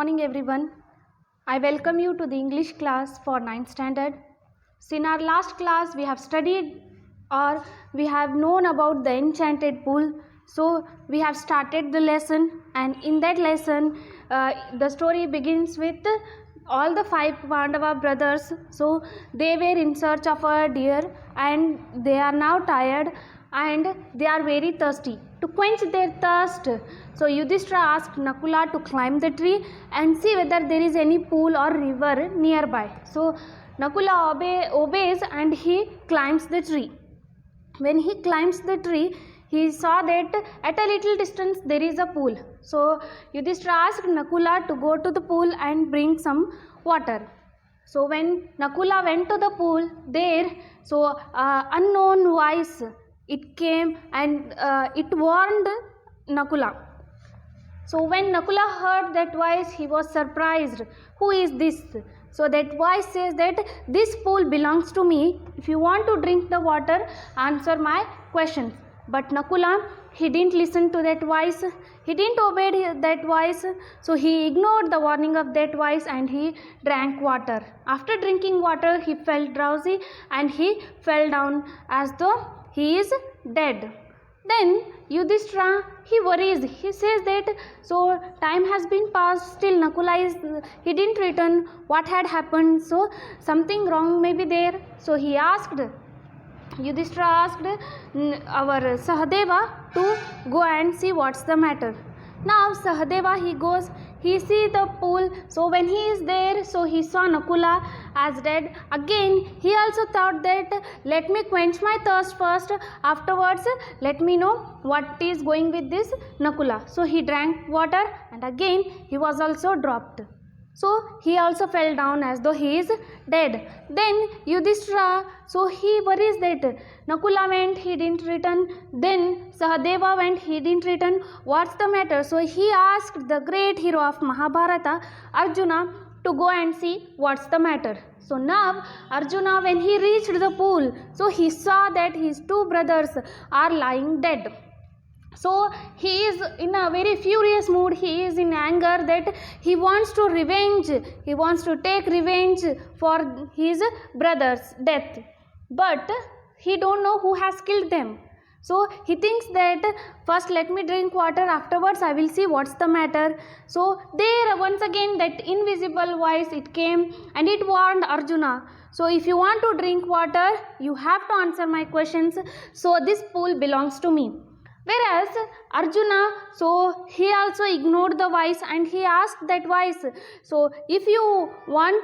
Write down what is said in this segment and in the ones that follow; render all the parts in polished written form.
morning everyone. I welcome you to the English class for 9th standard. So in our last class we have studied or we have known about the enchanted pool. So we have started the lesson, and in that lesson the story begins with all the 5 Pandava brothers. So they were in search of a deer and they are now tired and they are very thirsty. To quench their thirst, so Yudhishthira asked Nakula to climb the tree and see whether there is any pool or river nearby. So Nakula obeys and he climbs the tree. When he climbs the tree, he saw that at a little distance there is a pool. So Yudhishthira asked Nakula to go to the pool and bring some water. So when Nakula went to the pool, there, so unknown voice, it came and it warned Nakula. So when Nakula heard that voice, he was surprised. Who is this? So that voice says that this pool belongs to me. If you want to drink the water, answer my questions. But Nakula, he didn't listen to that voice. He didn't obey that voice. So he ignored the warning of that voice and he drank water. After drinking water, he felt drowsy and he fell down as though he is dead. Then Yudhishthira, he worries. He says that so time has been passed, still Nakula he didn't return. What had happened? So something wrong may be there. So he asked, Yudhishthira asked our Sahadeva to go and see what's the matter. Now Sahadeva, he goes, he sees the pool. So when he is there, so he saw Nakula as dead. Again he also thought that let me quench my thirst first, afterwards let me know what is going with this Nakula. So he drank water and again he was also dropped. So he also fell down as though he is dead. Then Yudhishthira, so he worries that Nakula went, he didn't return. Then Sahadeva went, he didn't return. What's the matter? So he asked the great hero of Mahabharata, Arjuna, to go and see what's the matter. So now Arjuna, when he reached the pool, so he saw that his 2 brothers are lying dead. So he is in a very furious mood. He is in anger that he wants to revenge. He wants to take revenge for his brother's death. But he don't know who has killed them. So he thinks that first let me drink water, afterwards I will see what's the matter. So there once again that invisible voice, it came and it warned Arjuna. So if you want to drink water, you have to answer my questions. So this pool belongs to me. Whereas Arjuna, so he also ignored the voice and he asked that voice, so if you want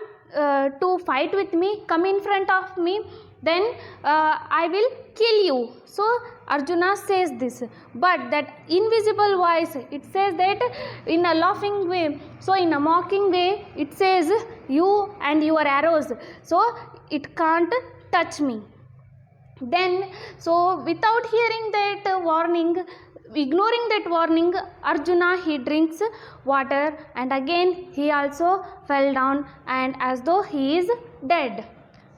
to fight with me, come in front of me, then I will kill you. So Arjuna says this, but that invisible voice, it says that in a laughing way, so in a mocking way, it says you and your arrows, so it can't touch me. Then, so without hearing that warning, ignoring that warning, Arjuna, he drinks water and again he also fell down and as though he is dead.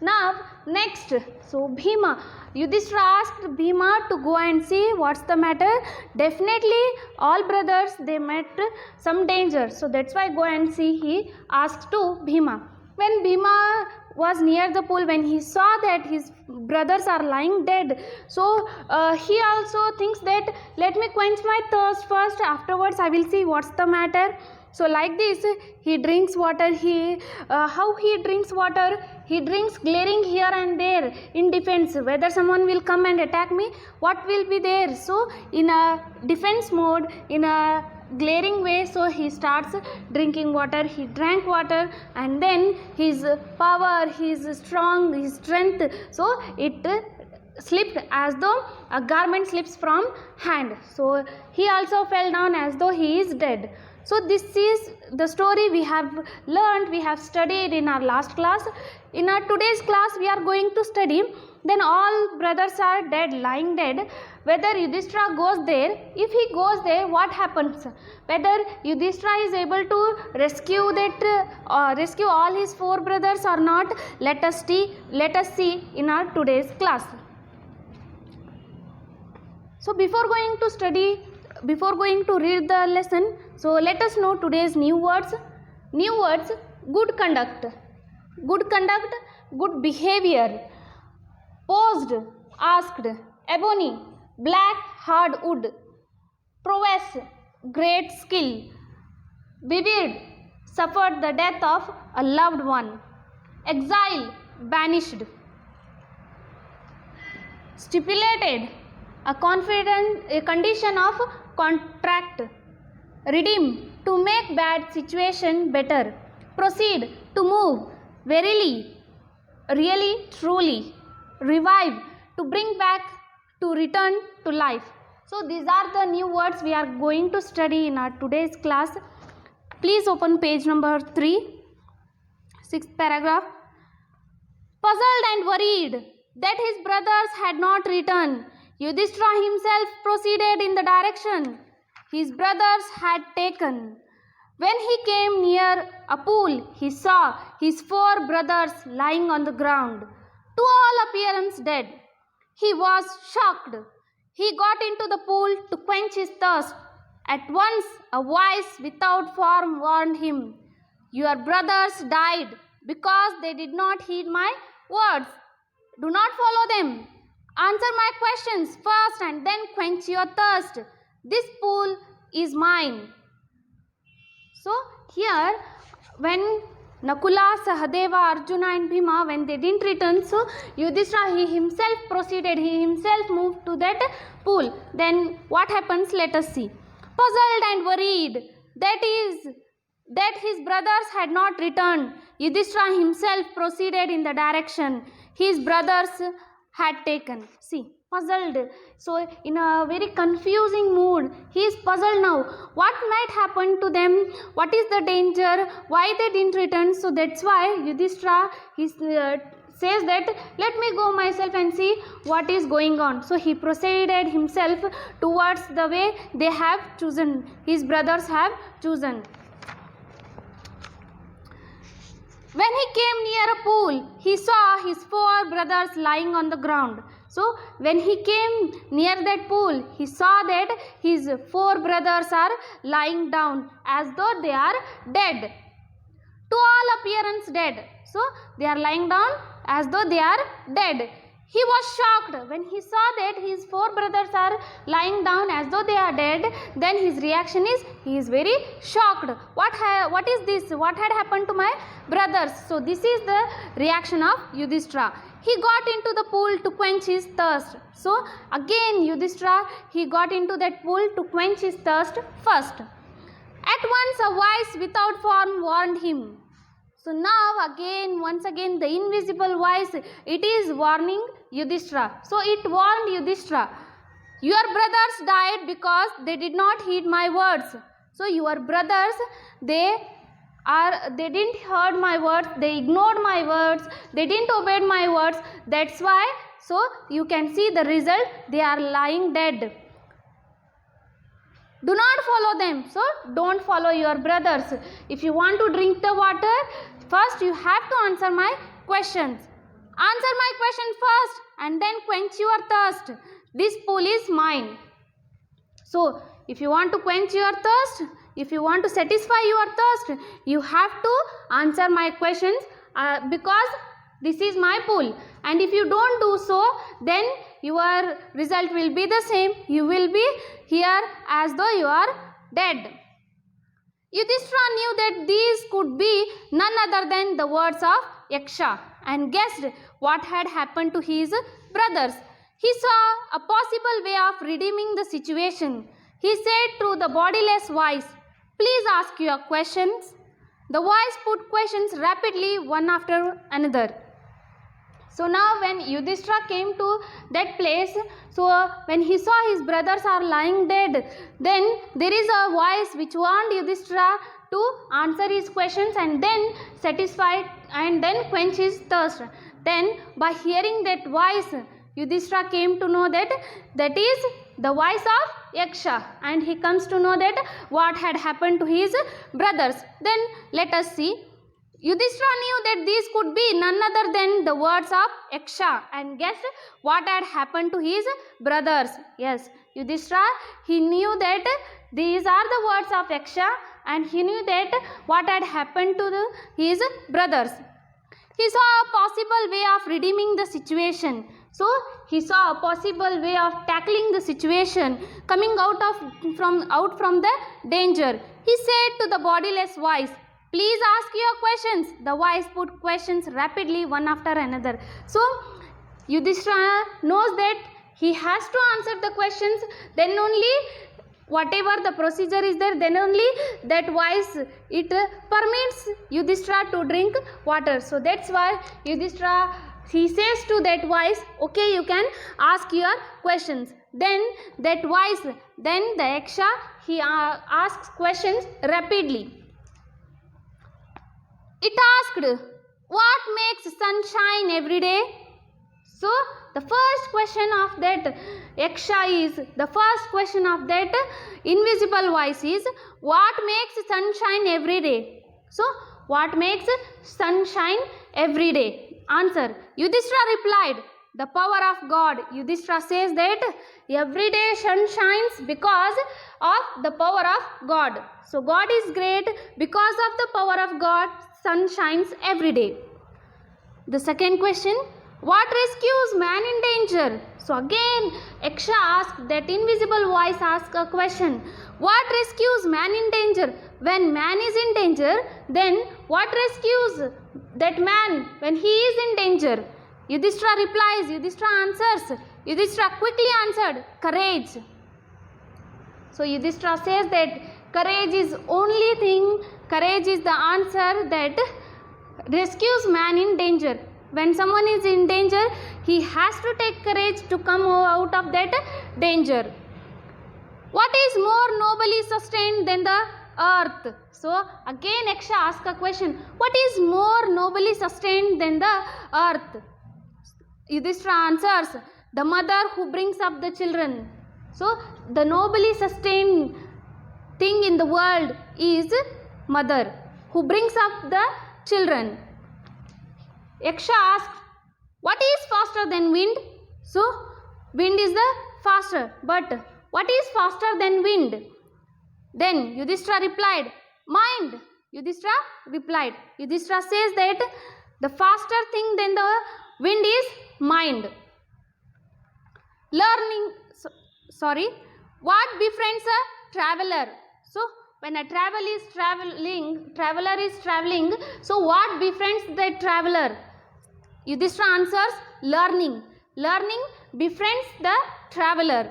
Now next, so Bhima, Yudhishthira asked Bhima to go and see what's the matter. Definitely all brothers, they met some danger, so that's why go and see, he asked to Bhima. When Bhima was near the pool, when he saw that his brothers are lying dead, so he also thinks that let me quench my thirst first, afterwards I will see what's the matter. So like this he drinks water. How he drinks water? He drinks glaring here and there in defense, whether someone will come and attack me, what will be there. So in a defense mode, in a glaring way, so he starts drinking water. He drank water and then his power, his strength, so it slipped as though a garment slips from hand. So he also fell down as though he is dead. So this is the story we have learned, we have studied in our last class. In our today's class we are going to study, then all brothers are dead, lying dead. Whether Yudhishthira goes there, if he goes there, what happens? Whether Yudhishthira is able to rescue all his 4 brothers or not, let us see in our today's class. So before going to read the lesson, so let us know today's new words. New words: good conduct, good behavior, posed, asked, ebony, black, hard wood, prowess, great skill, vivid, suffered the death of a loved one, exile, banished, stipulated, a condition of contract, redeem, to make bad situation better, proceed, to move, verily, really, truly, revive, to bring back, to return to life. So these are the new words we are going to study in our today's class. Please open page number 3, 6th paragraph. Puzzled and worried that his brothers had not returned, Yudhishthira himself proceeded in the direction his brothers had taken. When he came near a pool, he saw his 4 brothers lying on the ground, to all appearance dead. He was shocked. He got into the pool to quench his thirst. At once a voice without form warned him, "Your brothers died because they did not heed my words. Do not follow them. Answer my questions first and then quench your thirst. This pool is mine." So here, when Nakula, Sahadeva, Arjuna and Bhima, when they didn't return, so Yudhishthira, he himself proceeded, he himself moved to that pool. Then what happens? Let us see. Puzzled and worried that his brothers had not returned, Yudhishthira himself proceeded in the direction his brothers had taken. See, puzzled. So in a very confusing mood, he is puzzled now. What might happen to them? What is the danger? Why they didn't return? So that's why Yudhishthira says that, "Let me go myself and see what is going on." So he proceeded himself towards the way they have chosen, his brothers have chosen. When he came near a pool, he saw his 4 brothers lying on the ground. So when he came near that pool, he saw that his 4 brothers are lying down as though they are dead. To all appearance dead. So they are lying down as though they are dead. He was shocked when he saw that his 4 brothers are lying down as though they are dead. Then his reaction is, he is very shocked. What is this? What had happened to my brothers? So this is the reaction of Yudhishthira. He got into the pool to quench his thirst. So again Yudhishthira, he got into that pool to quench his thirst first. At once a voice without form warned him. So now once again the invisible voice, it is warning Yudhishthira. So it warned Yudhishthira, "Your brothers died because they did not heed my words." So your brothers, they didn't heard my words, they ignored my words, they didn't obey my words. That's why, so you can see the result, they are lying dead. Do not follow them. So don't follow your brothers. If you want to drink the water, first you have to answer my questions. Answer my question first and then quench your thirst. This pool is mine. So if you want to quench your thirst, if you want to satisfy your thirst, you have to answer my questions because this is my pool. And if you don't do so, then your result will be the same. You will be here as though you are dead. Yudhishthira knew that these could be none other than the words of Yaksha and guessed what had happened to his brothers. He saw a possible way of redeeming the situation. He said through the bodiless voice, "Please ask your questions." The voice put questions rapidly one after another. So now when Yudhishthira came to that place, so when he saw his brothers are lying dead, then there is a voice which warned Yudhishthira to answer his questions and then satisfy and then quench his thirst. Then by hearing that voice, Yudhishthira came to know that that is the voice of Yaksha, and he comes to know that what had happened to his brothers. Then let us see. Yudhishthira knew that these could be none other than the words of Yaksha and guessed what had happened to his brothers. Yes, Yudhishthira, he knew that these are the words of Yaksha and he knew that what had happened to his brothers. He saw a possible way of redeeming the situation. So he saw a possible way of tackling the situation, coming out from the danger. He said to the bodiless voice, "Please ask your questions." The voice put questions rapidly one after another. So Yudhishthira knows that he has to answer the questions, then only whatever the procedure is there, then only that voice it permits Yudhishthira to drink water. So that's why Yudhishthira, he says to that voice, "Okay, you can ask your questions." Then that voice, then the Yaksha, he asks questions rapidly. It asked, "What makes sun shine every day?" So the first question of that Yaksha is, the first question of that invisible voice is, what makes sunshine every day? So what makes sunshine every day? Answer, Yudhishthira replied, the power of God. Yudhishthira says that every day sun shines because of the power of God. So God is great, because of the power of God, sun shines every day. The second question, what rescues man in danger? So again, Yaksha asks, that invisible voice asks a question. What rescues man in danger? When man is in danger, then what rescues that man when he is in danger? Yudhishthira replies, Yudhishthira answers. Yudhishthira quickly answered, courage. So Yudhishthira says that courage is only thing, courage is the answer that rescues man in danger. When someone is in danger, he has to take courage to come out of that danger. What is more nobly sustained than the earth? So again Yaksha asks a question. What is more nobly sustained than the earth? Yudhishthira answers, the mother who brings up the children. So the nobly sustained thing in the world is mother who brings up the children. Yaksha asks, what is faster than wind? So wind is the faster, but what is faster than wind? Then Yudhishthira replied, mind. Yudhishthira replied. Yudhishthira says that the faster thing than the wind is mind. What befriends a traveler? So when a traveler is traveling, so what befriends the traveler? Yudhishthira answers, learning. Learning befriends the traveler.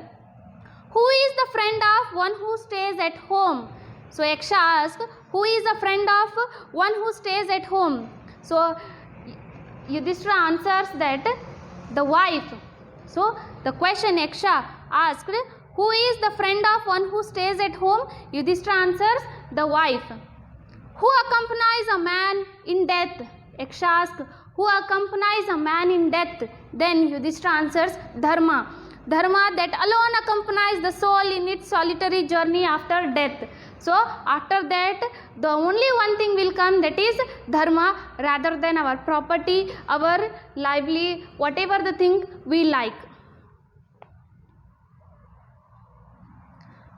Who is the friend of one who stays at home? So Yaksha asks, who is the friend of one who stays at home? So Yudhishthira answers that the wife. So the question Yaksha asked, who is the friend of one who stays at home? Yudhishthira answers, the wife. Who accompanies a man in death? Yaksha asks, who accompanies a man in death? Then Yudhishthira answers, Dharma. Dharma that alone accompanies the soul in its solitary journey after death. So after that, the only one thing will come, that is Dharma, rather than our property, our lively, whatever the thing we like.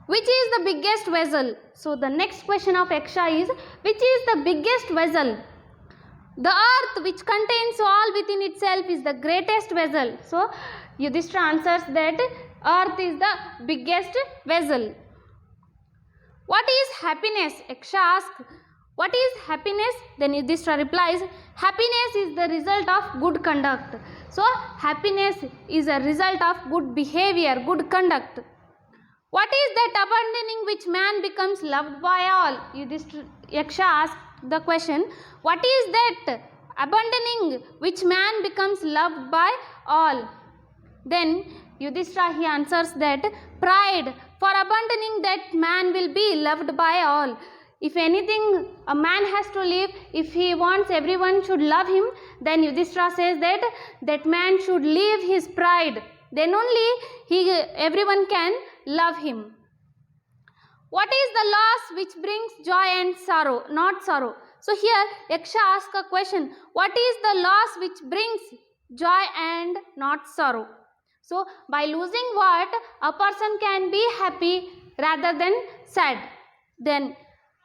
Which is the biggest vessel? So the next question of Yaksha is, which is the biggest vessel? The earth, which contains all within itself, is the greatest vessel. So Yudhishthira answers that earth is the biggest vessel. What is happiness? Yaksha asks, what is happiness? Then Yudhishthira replies, happiness is the result of good conduct. So happiness is a result of good behavior, good conduct. What is that abandoning which man becomes loved by all? Yaksha asks the question, what is that abandoning which man becomes loved by all? Then Yudhishthira, he answers that pride. For abandoning that, man will be loved by all. If anything, a man has to live, if he wants everyone should love him, then Yudhishthira says that that man should leave his pride. Then only everyone can love him. What is the loss which brings joy and sorrow, not sorrow? So here Yaksha asks a question, what is the loss which brings joy and not sorrow? So by losing what, a person can be happy rather than sad. Then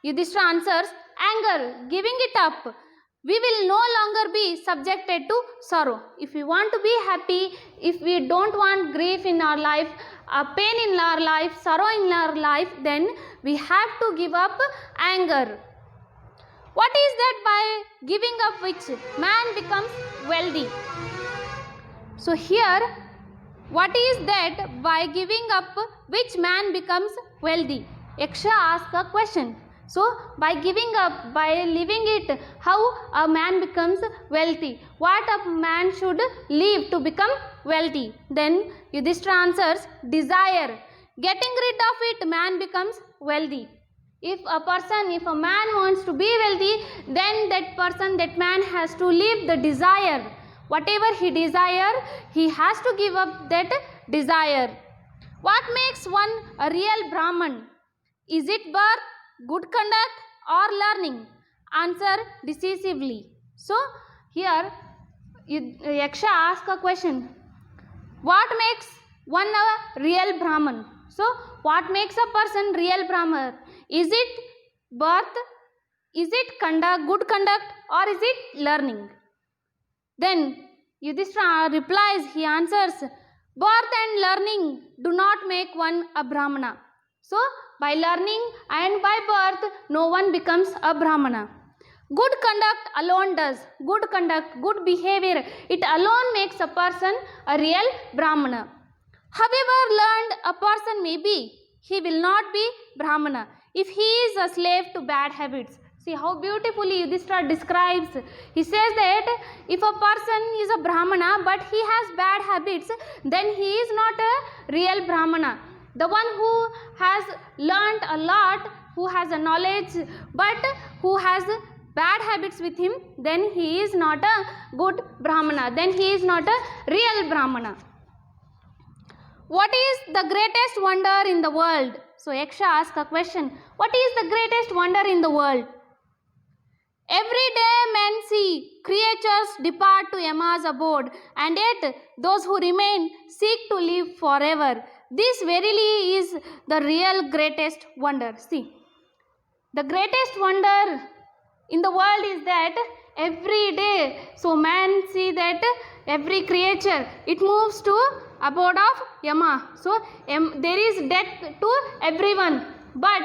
Yudhishthira answers, anger, giving it up. We will no longer be subjected to sorrow. If we want to be happy, if we don't want grief in our life, pain in our life, sorrow in our life, then we have to give up anger. What is that by giving up which man becomes wealthy? So here, what is that by giving up which man becomes wealthy? Yaksha asks a question. So by giving up, by leaving it, how a man becomes wealthy? What a man should leave to become wealthy? Then Yudhishthira answers, desire. Getting rid of it, man becomes wealthy. If a man wants to be wealthy, then that man has to leave the desire. Whatever he desire, he has to give up that desire. What makes one a real Brahman? Is it birth, good conduct, or learning? Answer decisively. So here Yaksha asks a question. What makes one a real Brahman? So what makes a person real Brahman? Is it birth? Is it conduct, good conduct, or is it learning? Then Yudhishthira replies, he answers, birth and learning do not make one a Brahmana. So by learning and by birth, no one becomes a Brahmana. Good conduct alone does. Good conduct, good behavior, it alone makes a person a real Brahmana. However learned a person may be, he will not be Brahmana if he is a slave to bad habits. See how beautifully Yudhishthira describes. He says that if a person is a Brahmana but he has bad habits, then he is not a real Brahmana. The one who has learnt a lot, who has a knowledge, but who has bad habits with him, then he is not a good Brahmana. Then he is not a real Brahmana. What is the greatest wonder in the world? So Yaksha asks a question. What is the greatest wonder in the world? Every day men see creatures depart to Yama's abode, and yet those who remain seek to live forever. This verily is the real greatest wonder. See, the greatest wonder in the world is that every day, so man see that every creature, it moves to abode of Yama. So there is death to everyone, but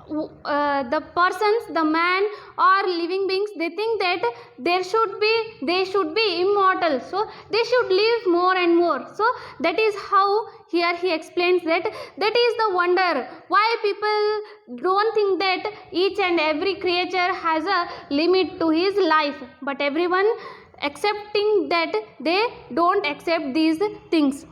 the persons, the man or living beings, they think that they should be immortal, so they should live more and more. So that is how here he explains that is the wonder, why people don't think that each and every creature has a limit to his life, but everyone accepting that they don't accept these things.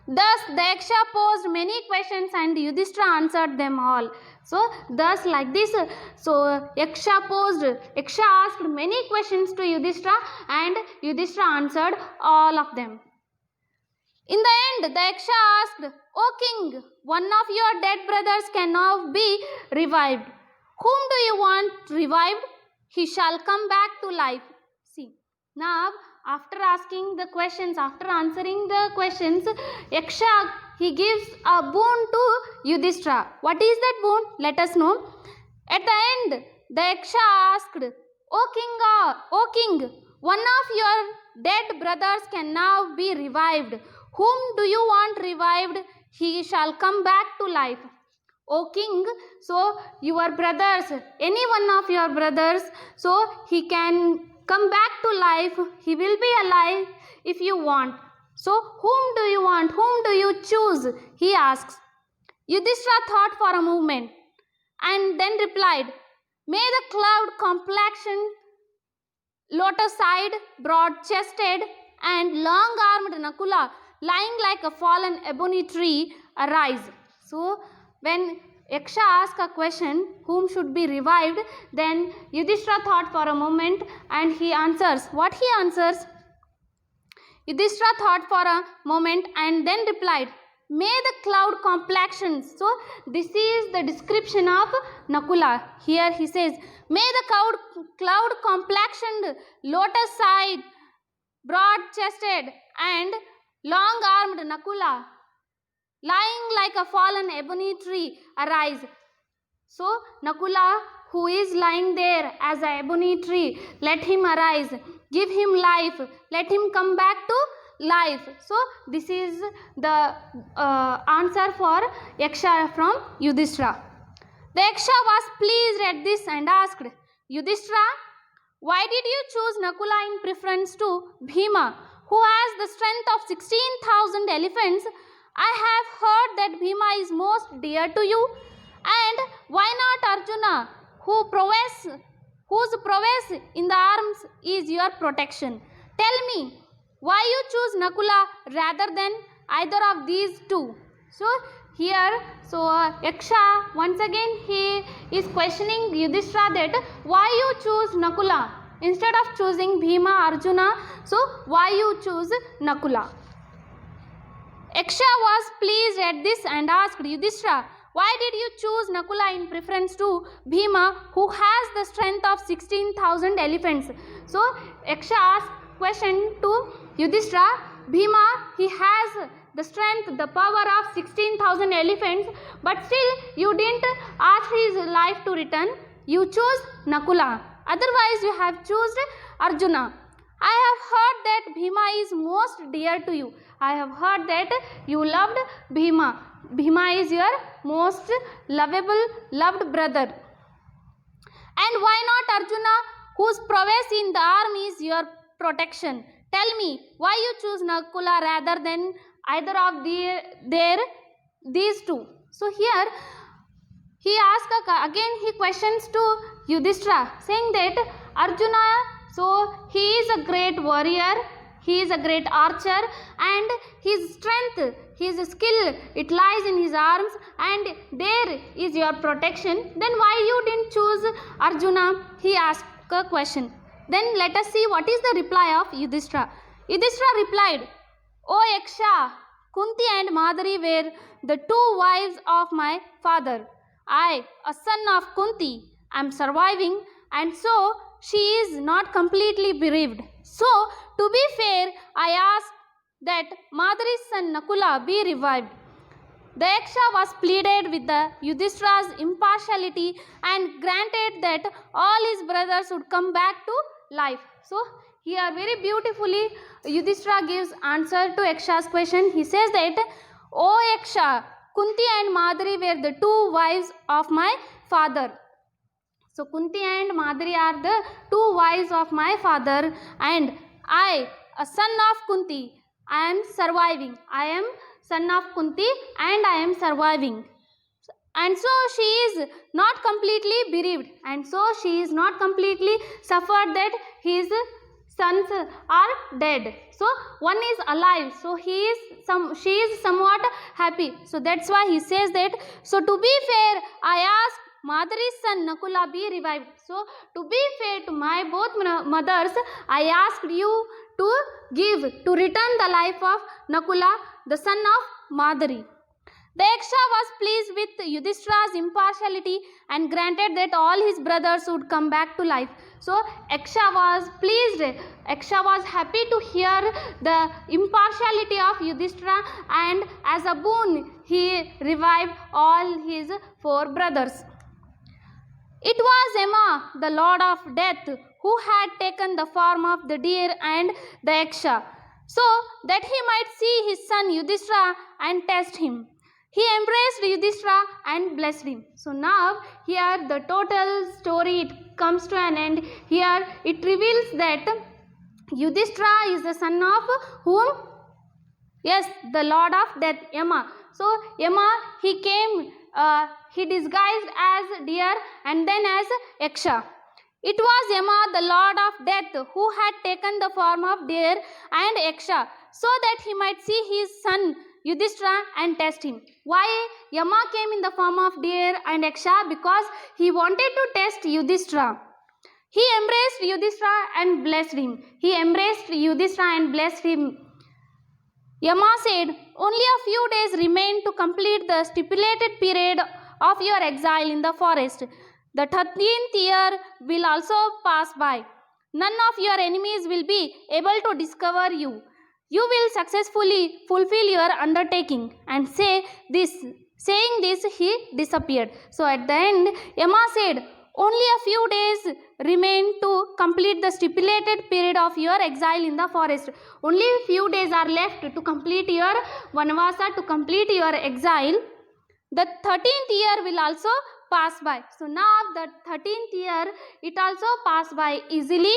Thus the Yaksha posed many questions and Yudhishthira answered them all. So thus like this, so Yaksha asked many questions to Yudhishthira and Yudhishthira answered all of them. In the end, the Yaksha asked, O king, one of your dead brothers can now be revived. Whom do you want revived? He shall come back to life. See, now after asking the questions, after answering the questions, Yaksha, he gives a boon to Yudhishthira. What is that boon? Let us know. At the end, the Yaksha asked, O king, one of your dead brothers can now be revived. Whom do you want revived? He shall come back to life. O king, so your brothers, any one of your brothers, so he can come back to life, he will be alive if you want. So whom do you want? Whom do you choose? He asks. Yudhishthira thought for a moment and then replied, May the cloud complexioned, lotus-eyed, broad-chested and long-armed Nakula, lying like a fallen ebony tree, arise. So when Yaksha asks a question, whom should be revived, then Yudhishthira thought for a moment and he answers. What he answers? Yudhishthira thought for a moment and then replied, May the cloud complexion. So this is the description of Nakula. Here he says, May the cloud complexioned, lotus-eyed, broad-chested and long-armed Nakula, lying like a fallen ebony tree, arise. So Nakula, who is lying there as a ebony tree, let him arise, give him life, let him come back to life. So this is the answer for Yaksha from Yudhishthira. The Yaksha was pleased at this and asked, Yudhishthira, why did you choose Nakula in preference to Bhima, who has the strength of 16,000 elephants? I have heard that Bhima is most dear to you. And why not Arjuna, whose prowess in the arms is your protection? Tell me, why you choose Nakula rather than either of these two? So here, Yaksha, once again he is questioning Yudhishthira that why you choose Nakula instead of choosing Bhima, Arjuna. So why you choose Nakula? Yaksha was pleased at this and asked Yudhishthira, why did you choose Nakula in preference to Bhima, who has the strength of 16,000 elephants? So Yaksha asked question to Yudhishthira. Bhima, he has the strength, the power of 16,000 elephants, but still you didn't ask his life to return. You chose Nakula. Otherwise you have chosen Arjuna. I have heard that Bhima is most dear to you. I have heard that you loved Bhima. Bhima is your most loved brother. And why not Arjuna, whose prowess in the army is your protection? Tell me, why you choose Nakula rather than either of these two? So here he asks again, he questions to Yudhishthira, saying that Arjuna, so he is a great warrior, he is a great archer, and his strength, his skill, it lies in his arms, and there is your protection. Then why you didn't choose Arjuna? He asked a question. Then let us see what is the reply of Yudhishthira. Yudhishthira replied, O Yaksha, Kunti and Madari were the two wives of my father. I, a son of Kunti, am surviving, and so she is not completely bereaved. So, to be fair, I ask that Madari's son Nakula be revived. The Yaksha was pleaded with the Yudhishthira's impartiality and granted that all his brothers would come back to life. So, here very beautifully Yudhishthira gives answer to Yaksha's question. He says that, O Yaksha, Kunti and Madari were the two wives of my father. So Kunti and Madari are the two wives of my father, and I, a son of Kunti, I am surviving. I am son of Kunti and I am surviving. And so she is not completely bereaved, and so she is not completely suffered that his sons are dead. So one is alive, so she is somewhat happy. So that's why he says that, so to be fair, I ask Madari's son Nakula be revived. So to be fair to my both mothers, I asked you to return the life of Nakula, the son of Madari. The Yaksha was pleased with Yudhishthira's impartiality and granted that all his brothers would come back to life. So Yaksha was pleased. Yaksha was happy to hear the impartiality of Yudhishthira, and as a boon he revived all his four brothers. It was Yama, the lord of death, who had taken the form of the deer and the Yaksha, so that he might see his son Yudhishthira and test him. He embraced Yudhishthira and blessed him. So now here the total story it comes to an end. Here it reveals that Yudhishthira is the son of whom? Yes, the lord of death, Yama. So Yama, he came, he disguised as deer and then as Yaksha. It was Yama, the lord of death, who had taken the form of deer and Yaksha, so that he might see his son Yudhishthira and test him. Why Yama came in the form of deer and Yaksha? Because he wanted to test Yudhishthira. He embraced Yudhishthira and blessed him. He embraced Yudhishthira and blessed him. Yama said, only a few days remain to complete the stipulated period of your exile in the forest. The 13th year will also pass by. None of your enemies will be able to discover you. You will successfully fulfill your undertaking and say this Saying this, he disappeared. So at the end, Yama said, only a few days remain to complete the stipulated period of your exile in the forest. Only few days are left to complete your Vanavasa, to complete your exile. The 13th year will also pass by. So now the 13th year, it also pass by easily.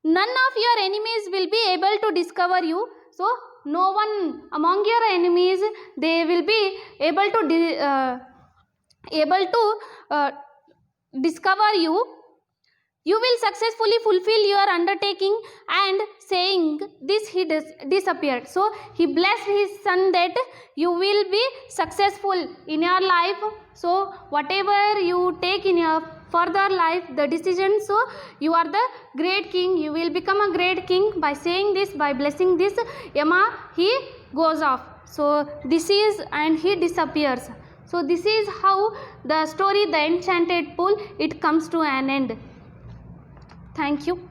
None of your enemies will be able to discover you. So no one among your enemies, they will be able to discover you. You will successfully fulfill your undertaking. And saying this, he disappeared. So he blessed his son that you will be successful in your life. So whatever you take in your further life, the decision, so you are the great king, you will become a great king. By saying this, by blessing this, Yama, he goes off. So this is, and he disappears. So this is how the story, the enchanted pool, it comes to an end. Thank you.